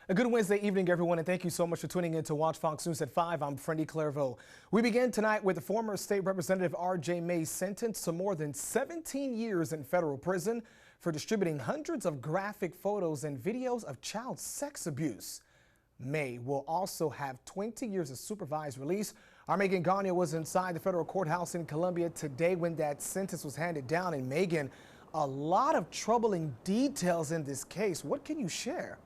A good Wednesday evening, everyone, and thank you so much for tuning in to Watch Fox News at 5. I'm Freddie Clairvaux. We begin tonight with the former state representative R.J. May sentenced to more than 17 years in federal prison for distributing hundreds of graphic photos and videos of child sex abuse. May will also have 20 years of supervised release. Our Megan Gagnon was inside the federal courthouse in Colombia today when that sentence was handed down. And Megan, a lot of troubling details in this case. What can you share?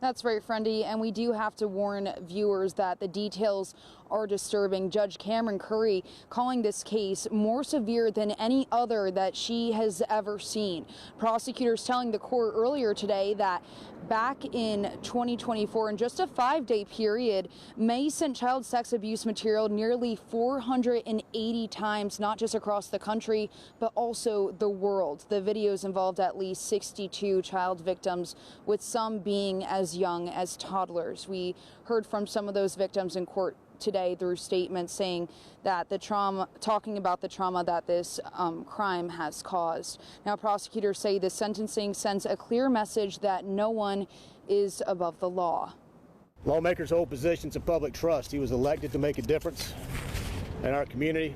That's right, Friendy, and we do have to warn viewers that the details are disturbing. Judge Cameron Curry calling this case more severe than any other that she has ever seen. Prosecutors telling the court earlier today that back in 2024, in just a 5-day period, May sent child sex abuse material nearly 480 times, not just across the country, but also the world. The videos involved at least 62 child victims, with some being as young as toddlers. We heard from some of those victims in court today through statements saying that talking about the trauma that this crime has caused. Now, prosecutors say the sentencing sends a clear message that no one is above the law. Lawmakers hold positions of public trust. He was elected to make a difference in our community,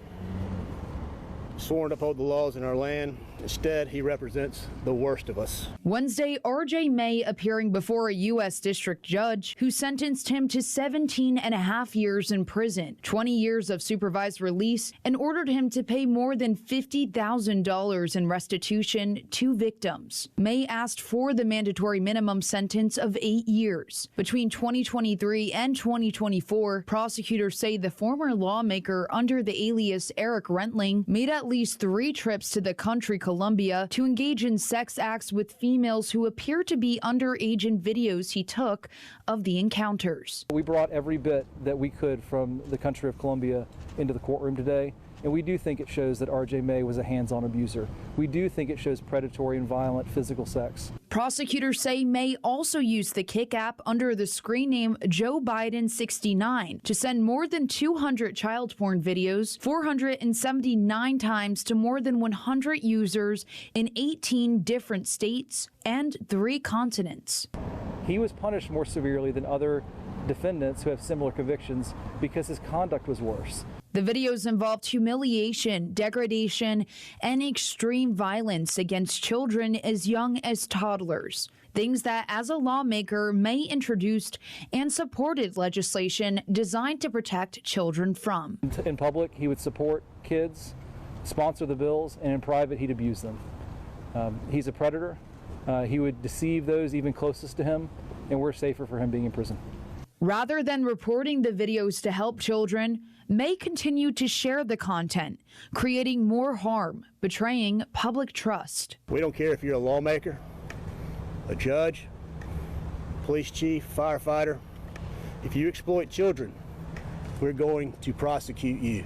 sworn to uphold the laws in our land. Instead, he represents the worst of us. Wednesday, R.J. May appearing before a U.S. district judge who sentenced him to 17.5 years in prison, 20 years of supervised release, and ordered him to pay more than $50,000 in restitution to victims. May asked for the mandatory minimum sentence of 8 years. Between 2023 and 2024, prosecutors say the former lawmaker under the alias Eric Rentling made at least 3 trips to the country Colombia to engage in sex acts with females who appear to be underage in videos he took of the encounters. We brought every bit that we could from the country of Colombia into the courtroom today, and we do think it shows that R.J. May was a hands-on abuser. We do think it shows predatory and violent physical sex. Prosecutors say May also used the Kik app under the screen name Joe Biden 69 to send more than 200 child porn videos 479 times to more than 100 users in 18 different states and 3 continents. He was punished more severely than other defendants who have similar convictions because his conduct was worse. The videos involved humiliation, degradation, and extreme violence against children as young as toddlers. Things that, as a lawmaker, May introduced and supported legislation designed to protect children from. In public, he would support kids, sponsor the bills, and in private, he'd abuse them. He's a predator. He would deceive those even closest to him, and we're safer for him being in prison. Rather than reporting the videos to help children, May continued to share the content, creating more harm, betraying public trust. We don't care if you're a lawmaker, a judge, police chief, firefighter. If you exploit children, we're going to prosecute you.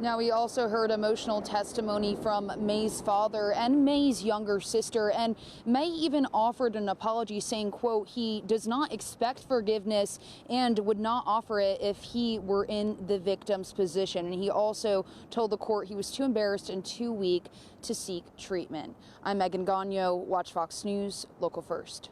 Now, we also heard emotional testimony from May's father and May's younger sister, and May even offered an apology saying, quote, he does not expect forgiveness and would not offer it if he were in the victim's position. And he also told the court he was too embarrassed and too weak to seek treatment. I'm Megan Gagnon, Watch Fox News, Local First.